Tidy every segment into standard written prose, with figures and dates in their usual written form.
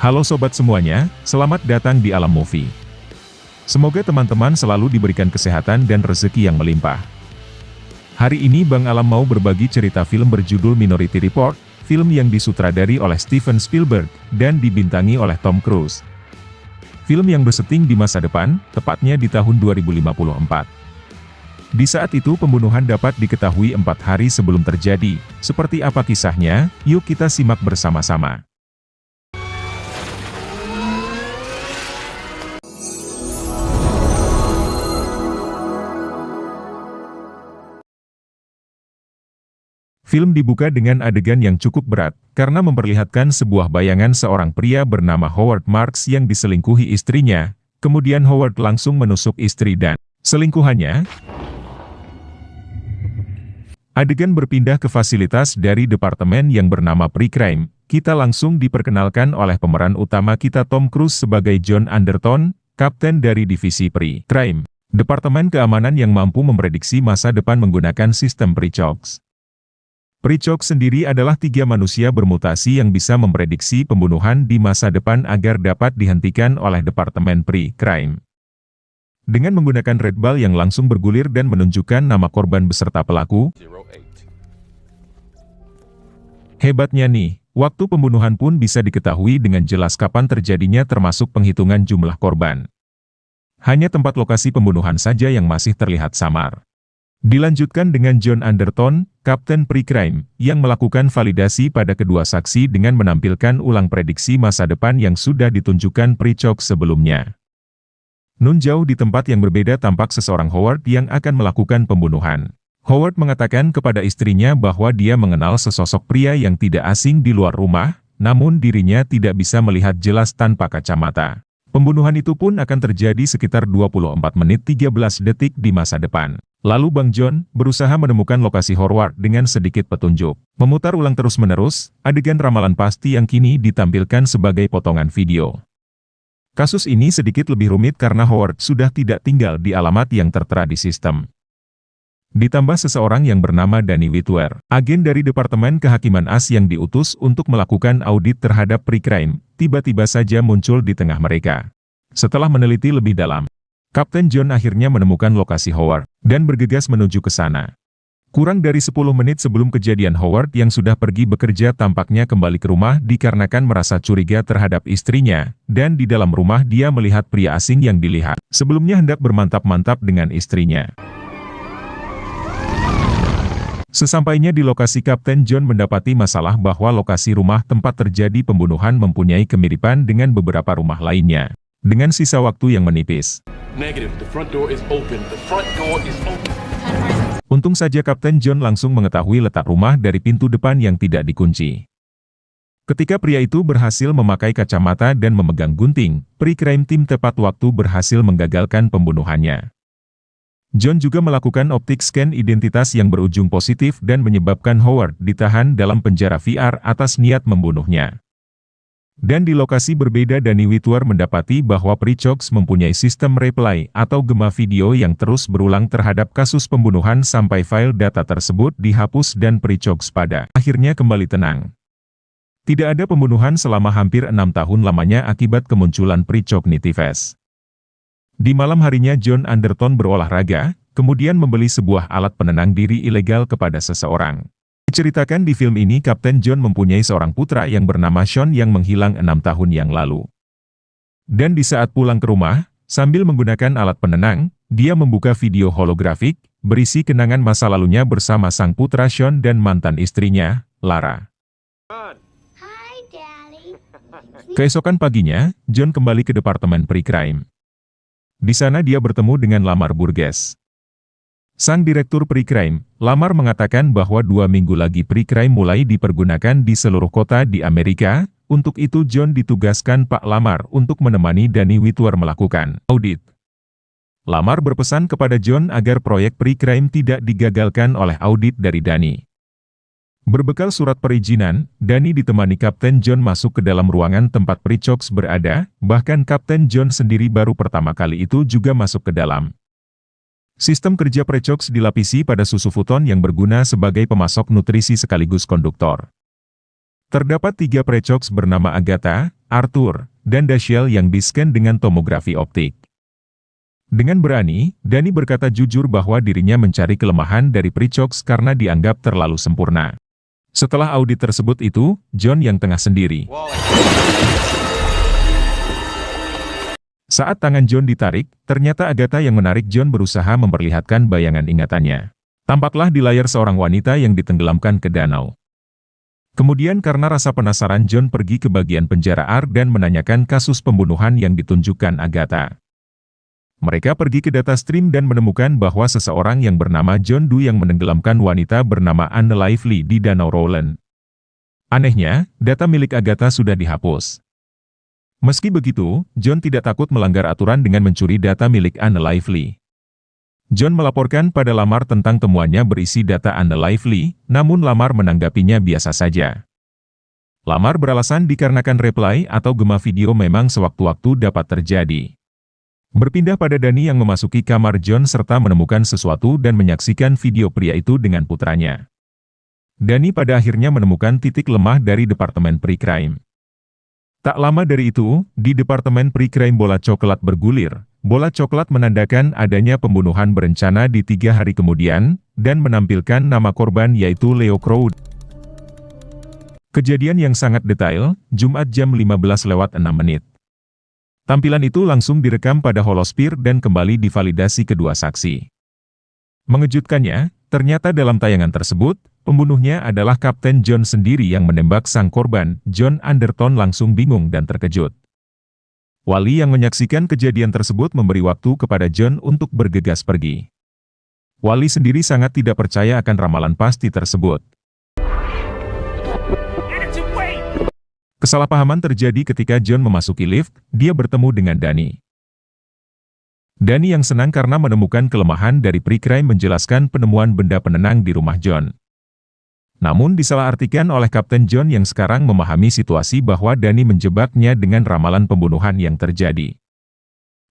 Halo sobat semuanya, selamat datang di Alam Movie. Semoga teman-teman selalu diberikan kesehatan dan rezeki yang melimpah. Hari ini Bang Alam mau berbagi cerita film berjudul Minority Report, film yang disutradari oleh Steven Spielberg, dan dibintangi oleh Tom Cruise. Film yang bersetting di masa depan, tepatnya di tahun 2054. Di saat itu pembunuhan dapat diketahui 4 hari sebelum terjadi. Seperti apa kisahnya? Yuk kita simak bersama-sama. Film dibuka dengan adegan yang cukup berat, karena memperlihatkan sebuah bayangan seorang pria bernama Howard Marks yang diselingkuhi istrinya, kemudian Howard langsung menusuk istri dan selingkuhannya. Adegan berpindah ke fasilitas dari departemen yang bernama Pre-Crime. Kita langsung diperkenalkan oleh pemeran utama kita Tom Cruise sebagai John Anderton, kapten dari divisi Pre-Crime, departemen keamanan yang mampu memprediksi masa depan menggunakan sistem Pre-Choice. Pre-Choice sendiri adalah 3 manusia bermutasi yang bisa memprediksi pembunuhan di masa depan agar dapat dihentikan oleh Departemen Pre-Crime. Dengan menggunakan red ball yang langsung bergulir dan menunjukkan nama korban beserta pelaku. Hebatnya nih, waktu pembunuhan pun bisa diketahui dengan jelas kapan terjadinya termasuk penghitungan jumlah korban. Hanya tempat lokasi pembunuhan saja yang masih terlihat samar. Dilanjutkan dengan John Anderton, Kapten Pre-Crime, yang melakukan validasi pada kedua saksi dengan menampilkan ulang prediksi masa depan yang sudah ditunjukkan Pre-Choice sebelumnya. Nun jauh di tempat yang berbeda tampak seseorang Howard yang akan melakukan pembunuhan. Howard mengatakan kepada istrinya bahwa dia mengenal sesosok pria yang tidak asing di luar rumah, namun dirinya tidak bisa melihat jelas tanpa kacamata. Pembunuhan itu pun akan terjadi sekitar 24 menit 13 detik di masa depan. Lalu Bang John berusaha menemukan lokasi Howard dengan sedikit petunjuk. Memutar ulang terus-menerus, adegan ramalan pasti yang kini ditampilkan sebagai potongan video. Kasus ini sedikit lebih rumit karena Howard sudah tidak tinggal di alamat yang tertera di sistem. Ditambah seseorang yang bernama Danny Whitwer, agen dari Departemen Kehakiman AS yang diutus untuk melakukan audit terhadap Pre-Crime, tiba-tiba saja muncul di tengah mereka. Setelah meneliti lebih dalam, Kapten John akhirnya menemukan lokasi Howard, dan bergegas menuju ke sana. Kurang dari 10 menit sebelum kejadian Howard yang sudah pergi bekerja tampaknya kembali ke rumah dikarenakan merasa curiga terhadap istrinya, dan di dalam rumah dia melihat pria asing yang dilihat sebelumnya hendak bermantap-mantap dengan istrinya. Sesampainya di lokasi Kapten John mendapati masalah bahwa lokasi rumah tempat terjadi pembunuhan mempunyai kemiripan dengan beberapa rumah lainnya, dengan sisa waktu yang menipis. Untung saja Kapten John langsung mengetahui letak rumah dari pintu depan yang tidak dikunci. Ketika pria itu berhasil memakai kacamata dan memegang gunting, Pre-Crime tim tepat waktu berhasil menggagalkan pembunuhannya. John juga melakukan optik scan identitas yang berujung positif dan menyebabkan Howard ditahan dalam penjara VR atas niat membunuhnya. Dan di lokasi berbeda Danny Whitwer mendapati bahwa Pre-Choice mempunyai sistem replay atau gema video yang terus berulang terhadap kasus pembunuhan sampai file data tersebut dihapus dan Pre-Choice pada akhirnya kembali tenang. Tidak ada pembunuhan selama hampir 6 tahun lamanya akibat kemunculan Pre-Cognitive. Di malam harinya John Anderton berolahraga, kemudian membeli sebuah alat penenang diri ilegal kepada seseorang. Diceritakan di film ini Kapten John mempunyai seorang putra yang bernama Sean yang menghilang 6 tahun yang lalu. Dan di saat pulang ke rumah, sambil menggunakan alat penenang, dia membuka video holografik, berisi kenangan masa lalunya bersama sang putra Sean dan mantan istrinya, Lara. Hi, Daddy. Keesokan paginya, John kembali ke Departemen Pre-Crime. Di sana dia bertemu dengan Lamar Burgess. Sang Direktur Pre-Crime, Lamar mengatakan bahwa 2 minggu lagi Pre-Crime mulai dipergunakan di seluruh kota di Amerika. Untuk itu John ditugaskan Pak Lamar untuk menemani Danny Whitwer melakukan audit. Lamar berpesan kepada John agar proyek Pre-Crime tidak digagalkan oleh audit dari Danny. Berbekal surat perizinan, Danny ditemani Kapten John masuk ke dalam ruangan tempat Pre-Choice berada, bahkan Kapten John sendiri baru pertama kali itu juga masuk ke dalam. Sistem kerja Pre-Choice dilapisi pada susu futon yang berguna sebagai pemasok nutrisi sekaligus konduktor. Terdapat 3 Pre-Choice bernama Agatha, Arthur, dan Dashiell yang di-scan dengan tomografi optik. Dengan berani, Dani berkata jujur bahwa dirinya mencari kelemahan dari Precox karena dianggap terlalu sempurna. Setelah audit tersebut itu, John yang tengah sendiri. Saat tangan John ditarik, ternyata Agatha yang menarik John berusaha memperlihatkan bayangan ingatannya. Tampaklah di layar seorang wanita yang ditenggelamkan ke danau. Kemudian karena rasa penasaran John pergi ke bagian penjara AR dan menanyakan kasus pembunuhan yang ditunjukkan Agatha. Mereka pergi ke data stream dan menemukan bahwa seseorang yang bernama John Doe yang menenggelamkan wanita bernama Anne Lively di Danau Rowland. Anehnya, data milik Agatha sudah dihapus. Meski begitu, John tidak takut melanggar aturan dengan mencuri data milik Anne Lively. John melaporkan pada Lamar tentang temuannya berisi data Anne Lively, namun Lamar menanggapinya biasa saja. Lamar beralasan dikarenakan replay atau gema video memang sewaktu-waktu dapat terjadi. Berpindah pada Dani yang memasuki kamar John serta menemukan sesuatu dan menyaksikan video pria itu dengan putranya. Dani pada akhirnya menemukan titik lemah dari Departemen Pre-Crime. Tak lama dari itu, di Departemen Pre-Crime bola coklat bergulir. Bola coklat menandakan adanya pembunuhan berencana di 3 hari kemudian, dan menampilkan nama korban yaitu Leo Crow. Kejadian yang sangat detail, Jumat jam 15:06. Tampilan itu langsung direkam pada holosphere dan kembali divalidasi kedua saksi. Mengejutkannya, ternyata dalam tayangan tersebut, pembunuhnya adalah Kapten John sendiri yang menembak sang korban. John Anderton langsung bingung dan terkejut. Wali yang menyaksikan kejadian tersebut memberi waktu kepada John untuk bergegas pergi. Wali sendiri sangat tidak percaya akan ramalan pasti tersebut. Kesalahpahaman terjadi ketika John memasuki lift, dia bertemu dengan Dani. Dani yang senang karena menemukan kelemahan dari Pre-Crime menjelaskan penemuan benda penenang di rumah John. Namun disalahartikan oleh Kapten John yang sekarang memahami situasi bahwa Dani menjebaknya dengan ramalan pembunuhan yang terjadi.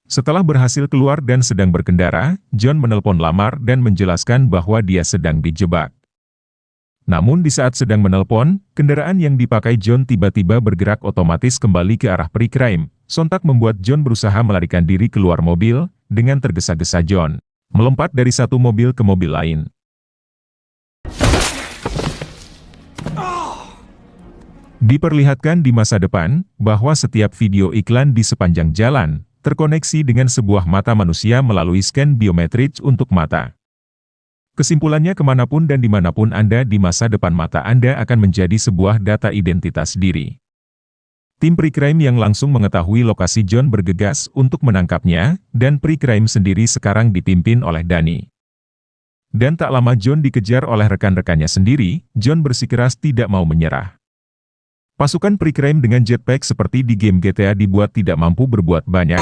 Setelah berhasil keluar dan sedang berkendara, John menelpon Lamar dan menjelaskan bahwa dia sedang dijebak. Namun di saat sedang menelpon, kendaraan yang dipakai John tiba-tiba bergerak otomatis kembali ke arah Pre-Crime. Sontak membuat John berusaha melarikan diri keluar mobil. Dengan tergesa-gesa John melompat dari satu mobil ke mobil lain. Diperlihatkan di masa depan, bahwa setiap video iklan di sepanjang jalan, terkoneksi dengan sebuah mata manusia melalui scan biometrik untuk mata. Kesimpulannya kemanapun dan dimanapun Anda di masa depan mata Anda akan menjadi sebuah data identitas diri. Tim Pre-Crime yang langsung mengetahui lokasi John bergegas untuk menangkapnya, dan Pre-Crime sendiri sekarang dipimpin oleh Dani. Dan tak lama John dikejar oleh rekan-rekannya sendiri, John bersikeras tidak mau menyerah. Pasukan Pre-Crime dengan jetpack seperti di game GTA dibuat tidak mampu berbuat banyak.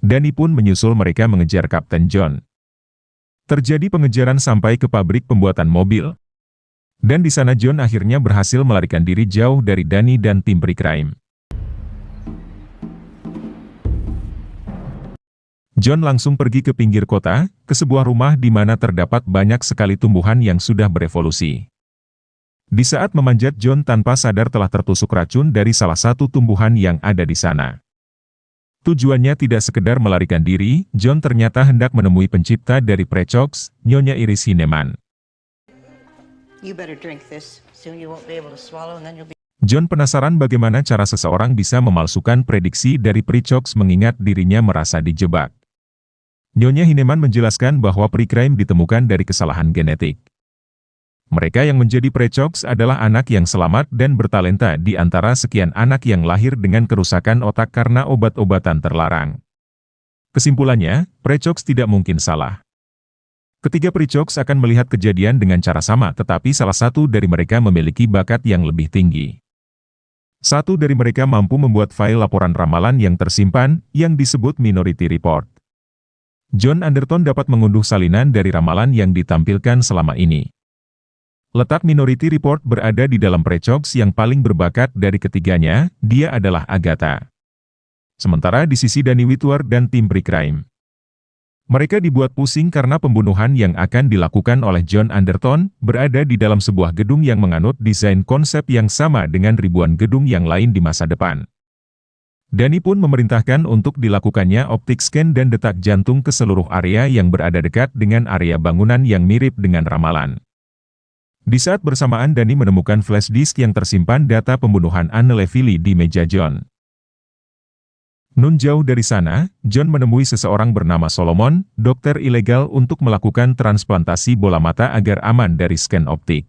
Dani pun menyusul mereka mengejar Kapten John. Terjadi pengejaran sampai ke pabrik pembuatan mobil. Dan di sana John akhirnya berhasil melarikan diri jauh dari Dani dan tim Pre-Crime. John langsung pergi ke pinggir kota, ke sebuah rumah di mana terdapat banyak sekali tumbuhan yang sudah berevolusi. Di saat memanjat, John tanpa sadar telah tertusuk racun dari salah satu tumbuhan yang ada di sana. Tujuannya tidak sekedar melarikan diri, John ternyata hendak menemui pencipta dari Precox, Nyonya Iris Hineman. John penasaran bagaimana cara seseorang bisa memalsukan prediksi dari Precox mengingat dirinya merasa dijebak. Nyonya Hineman menjelaskan bahwa Pre-Crime ditemukan dari kesalahan genetik. Mereka yang menjadi Precox adalah anak yang selamat dan bertalenta di antara sekian anak yang lahir dengan kerusakan otak karena obat-obatan terlarang. Kesimpulannya, Precox tidak mungkin salah. Ketiga Precox akan melihat kejadian dengan cara sama, tetapi salah satu dari mereka memiliki bakat yang lebih tinggi. Satu dari mereka mampu membuat file laporan ramalan yang tersimpan, yang disebut Minority Report. John Anderton dapat mengunduh salinan dari ramalan yang ditampilkan selama ini. Letak Minority Report berada di dalam Precox yang paling berbakat dari ketiganya, dia adalah Agatha. Sementara di sisi Dani Whitworth dan tim Pre-Crime. Mereka dibuat pusing karena pembunuhan yang akan dilakukan oleh John Anderton berada di dalam sebuah gedung yang menganut desain konsep yang sama dengan ribuan gedung yang lain di masa depan. Danny pun memerintahkan untuk dilakukannya optik scan dan detak jantung ke seluruh area yang berada dekat dengan area bangunan yang mirip dengan ramalan. Di saat bersamaan Danny menemukan flash disk yang tersimpan data pembunuhan Anne Levily di meja John. Nun jauh dari sana, John menemui seseorang bernama Solomon, dokter ilegal untuk melakukan transplantasi bola mata agar aman dari scan optik.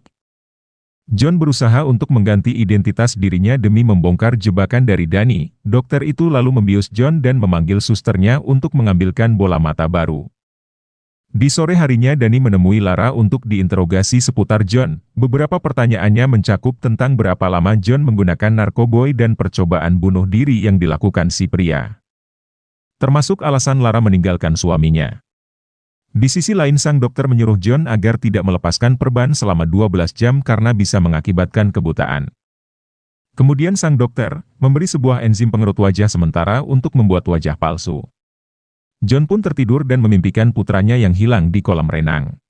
John berusaha untuk mengganti identitas dirinya demi membongkar jebakan dari Danny. Dokter itu lalu membius John dan memanggil susternya untuk mengambilkan bola mata baru. Di sore harinya Danny menemui Lara untuk diinterogasi seputar John. Beberapa pertanyaannya mencakup tentang berapa lama John menggunakan narkoboy dan percobaan bunuh diri yang dilakukan si pria. Termasuk alasan Lara meninggalkan suaminya. Di sisi lain sang dokter menyuruh John agar tidak melepaskan perban selama 12 jam karena bisa mengakibatkan kebutaan. Kemudian sang dokter memberi sebuah enzim pengerut wajah sementara untuk membuat wajah palsu. John pun tertidur dan memimpikan putranya yang hilang di kolam renang.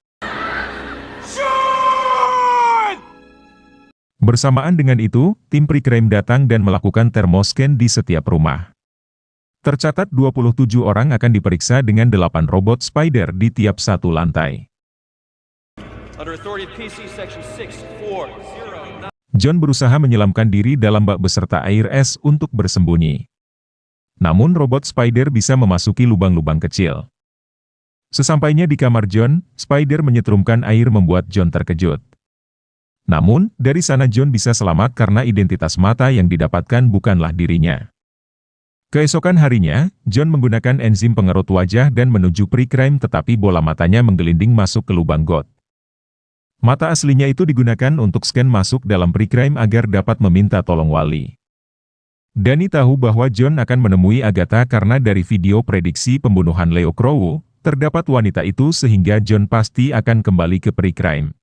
Bersamaan dengan itu, tim pre-crime datang dan melakukan thermoscan di setiap rumah. Tercatat 27 orang akan diperiksa dengan 8 robot spider di tiap satu lantai. John berusaha menyelamkan diri dalam bak beserta air es untuk bersembunyi. Namun robot spider bisa memasuki lubang-lubang kecil. Sesampainya di kamar John, spider menyetrumkan air membuat John terkejut. Namun, dari sana John bisa selamat karena identitas mata yang didapatkan bukanlah dirinya. Keesokan harinya, John menggunakan enzim pengerut wajah dan menuju pre-crime tetapi bola matanya menggelinding masuk ke lubang got. Mata aslinya itu digunakan untuk scan masuk dalam pre-crime agar dapat meminta tolong wali. Danny tahu bahwa John akan menemui Agatha karena dari video prediksi pembunuhan Leo Crowe, terdapat wanita itu sehingga John pasti akan kembali ke pre-crime.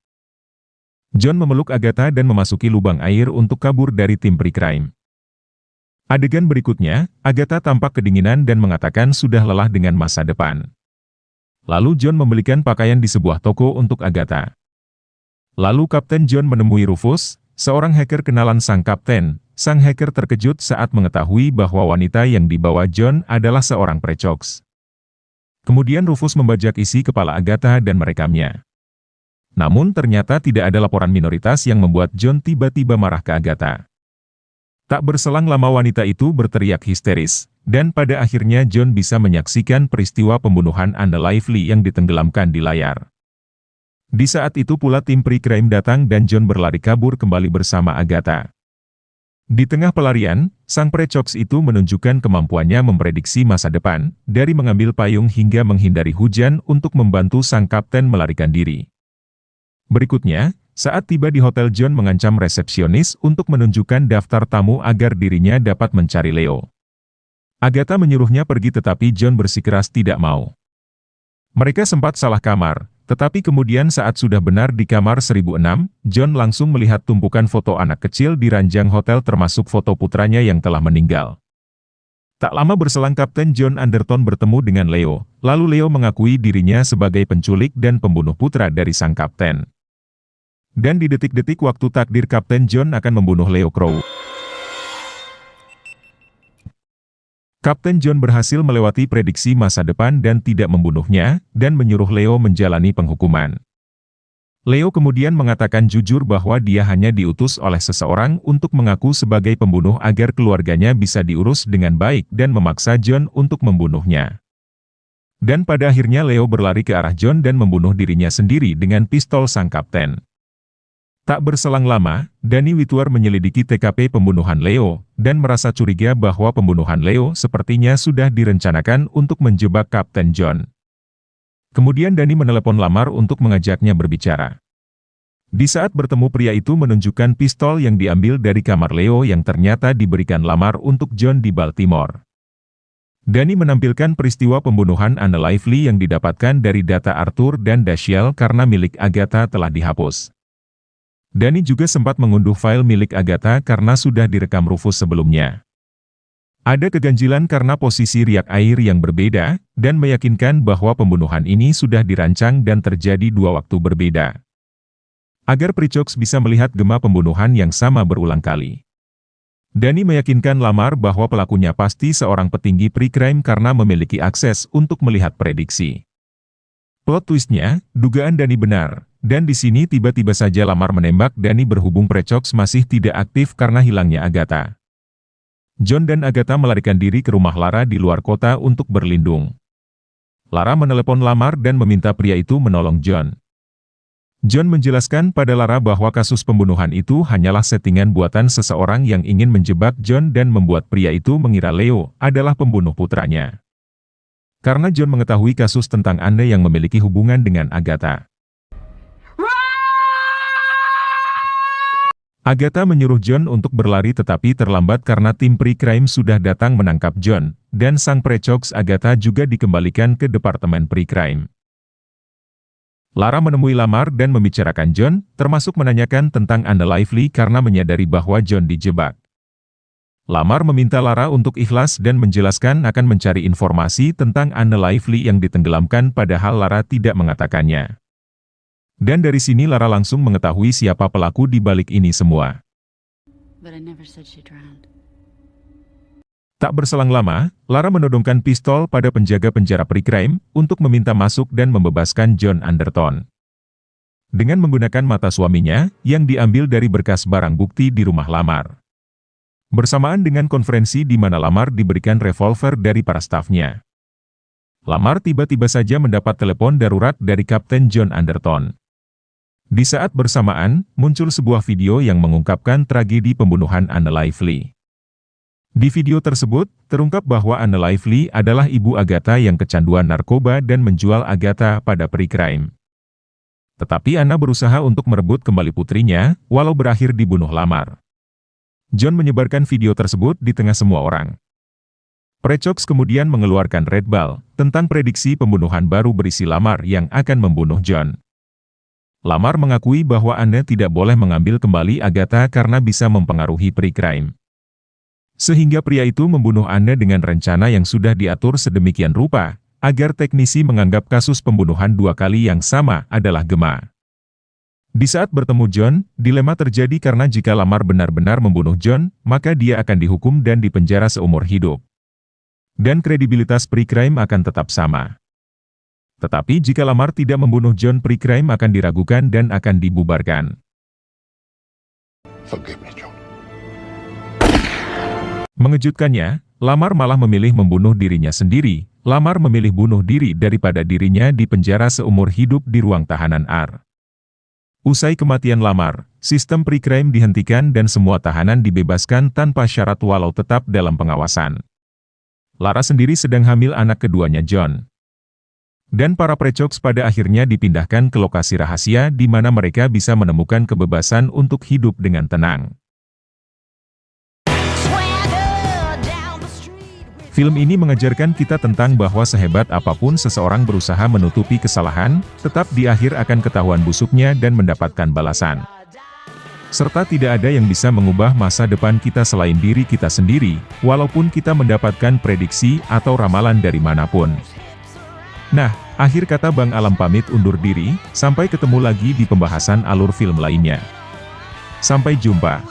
John memeluk Agatha dan memasuki lubang air untuk kabur dari tim pre-crime. Adegan berikutnya, Agatha tampak kedinginan dan mengatakan sudah lelah dengan masa depan. Lalu John membelikan pakaian di sebuah toko untuk Agatha. Lalu Kapten John menemui Rufus, seorang hacker kenalan sang kapten. Sang hacker terkejut saat mengetahui bahwa wanita yang dibawa John adalah seorang precox. Kemudian Rufus membajak isi kepala Agatha dan merekamnya. Namun ternyata tidak ada laporan minoritas yang membuat John tiba-tiba marah ke Agatha. Tak berselang lama wanita itu berteriak histeris, dan pada akhirnya John bisa menyaksikan peristiwa pembunuhan Anne Lively yang ditenggelamkan di layar. Di saat itu pula tim pre-crime datang dan John berlari kabur kembali bersama Agatha. Di tengah pelarian, sang precox itu menunjukkan kemampuannya memprediksi masa depan, dari mengambil payung hingga menghindari hujan untuk membantu sang kapten melarikan diri. Berikutnya, saat tiba di hotel John mengancam resepsionis untuk menunjukkan daftar tamu agar dirinya dapat mencari Leo. Agatha menyuruhnya pergi tetapi John bersikeras tidak mau. Mereka sempat salah kamar, tetapi kemudian saat sudah benar di kamar 1006, John langsung melihat tumpukan foto anak kecil di ranjang hotel termasuk foto putranya yang telah meninggal. Tak lama berselang Kapten John Anderton bertemu dengan Leo, lalu Leo mengakui dirinya sebagai penculik dan pembunuh putra dari sang kapten. Dan di detik-detik waktu takdir Kapten John akan membunuh Leo Crowe. Kapten John berhasil melewati prediksi masa depan dan tidak membunuhnya, dan menyuruh Leo menjalani penghukuman. Leo kemudian mengatakan jujur bahwa dia hanya diutus oleh seseorang untuk mengaku sebagai pembunuh agar keluarganya bisa diurus dengan baik dan memaksa John untuk membunuhnya. Dan pada akhirnya Leo berlari ke arah John dan membunuh dirinya sendiri dengan pistol sang kapten. Tak berselang lama, Danny Whitwer menyelidiki TKP pembunuhan Leo, dan merasa curiga bahwa pembunuhan Leo sepertinya sudah direncanakan untuk menjebak Kapten John. Kemudian Danny menelepon Lamar untuk mengajaknya berbicara. Di saat bertemu pria itu menunjukkan pistol yang diambil dari kamar Leo yang ternyata diberikan Lamar untuk John di Baltimore. Danny menampilkan peristiwa pembunuhan Anne Lively yang didapatkan dari data Arthur dan Dashiell karena milik Agatha telah dihapus. Danny juga sempat mengunduh file milik Agatha karena sudah direkam Rufus sebelumnya. Ada keganjilan karena posisi riak air yang berbeda, dan meyakinkan bahwa pembunuhan ini sudah dirancang dan terjadi dua waktu berbeda. Agar Precox bisa melihat gema pembunuhan yang sama berulang kali. Danny meyakinkan Lamar bahwa pelakunya pasti seorang petinggi pre-crime karena memiliki akses untuk melihat prediksi. Plot twistnya, dugaan Danny benar, dan di sini tiba-tiba saja Lamar menembak Danny berhubung Precox masih tidak aktif karena hilangnya Agatha. John dan Agatha melarikan diri ke rumah Lara di luar kota untuk berlindung. Lara menelepon Lamar dan meminta pria itu menolong John. John menjelaskan pada Lara bahwa kasus pembunuhan itu hanyalah settingan buatan seseorang yang ingin menjebak John dan membuat pria itu mengira Leo adalah pembunuh putranya. Karena John mengetahui kasus tentang Anne yang memiliki hubungan dengan Agatha. Agatha menyuruh John untuk berlari tetapi terlambat karena tim pre-crime sudah datang menangkap John, dan sang Precox Agatha juga dikembalikan ke departemen pre-crime. Lara menemui Lamar dan membicarakan John, termasuk menanyakan tentang Anne Lively karena menyadari bahwa John dijebak. Lamar meminta Lara untuk ikhlas dan menjelaskan akan mencari informasi tentang Anne Lively yang ditenggelamkan padahal Lara tidak mengatakannya. Dan dari sini Lara langsung mengetahui siapa pelaku di balik ini semua. Tak berselang lama, Lara menodongkan pistol pada penjaga penjara pre-crime untuk meminta masuk dan membebaskan John Anderton. Dengan menggunakan mata suaminya, yang diambil dari berkas barang bukti di rumah Lamar. Bersamaan dengan konferensi di mana Lamar diberikan revolver dari para stafnya. Lamar tiba-tiba saja mendapat telepon darurat dari Kapten John Anderton. Di saat bersamaan, muncul sebuah video yang mengungkapkan tragedi pembunuhan Anne Lively. Di video tersebut, terungkap bahwa Anne Lively adalah ibu Agatha yang kecanduan narkoba dan menjual Agatha pada pre-crime. Tetapi Anna berusaha untuk merebut kembali putrinya, walau berakhir dibunuh Lamar. John menyebarkan video tersebut di tengah semua orang. Precox kemudian mengeluarkan Red Ball tentang prediksi pembunuhan baru berisi Lamar yang akan membunuh John. Lamar mengakui bahwa Anne tidak boleh mengambil kembali Agatha karena bisa mempengaruhi pre-crime. Sehingga pria itu membunuh Anne dengan rencana yang sudah diatur sedemikian rupa, agar teknisi menganggap kasus pembunuhan dua kali yang sama adalah gema. Di saat bertemu John, dilema terjadi karena jika Lamar benar-benar membunuh John, maka dia akan dihukum dan dipenjara seumur hidup. Dan kredibilitas pre-crime akan tetap sama. Tetapi jika Lamar tidak membunuh John, pre-crime akan diragukan dan akan dibubarkan. Mengejutkannya, Lamar malah memilih membunuh dirinya sendiri. Lamar memilih bunuh diri daripada dirinya dipenjara seumur hidup di ruang tahanan R. Usai kematian Lamar, sistem pre-crime dihentikan dan semua tahanan dibebaskan tanpa syarat walau tetap dalam pengawasan. Lara sendiri sedang hamil anak keduanya John. Dan para Precox pada akhirnya dipindahkan ke lokasi rahasia di mana mereka bisa menemukan kebebasan untuk hidup dengan tenang. Film ini mengajarkan kita tentang bahwa sehebat apapun seseorang berusaha menutupi kesalahan, tetap di akhir akan ketahuan busuknya dan mendapatkan balasan. Serta tidak ada yang bisa mengubah masa depan kita selain diri kita sendiri, walaupun kita mendapatkan prediksi atau ramalan dari manapun. Nah, akhir kata Bang Alam pamit undur diri, sampai ketemu lagi di pembahasan alur film lainnya. Sampai jumpa.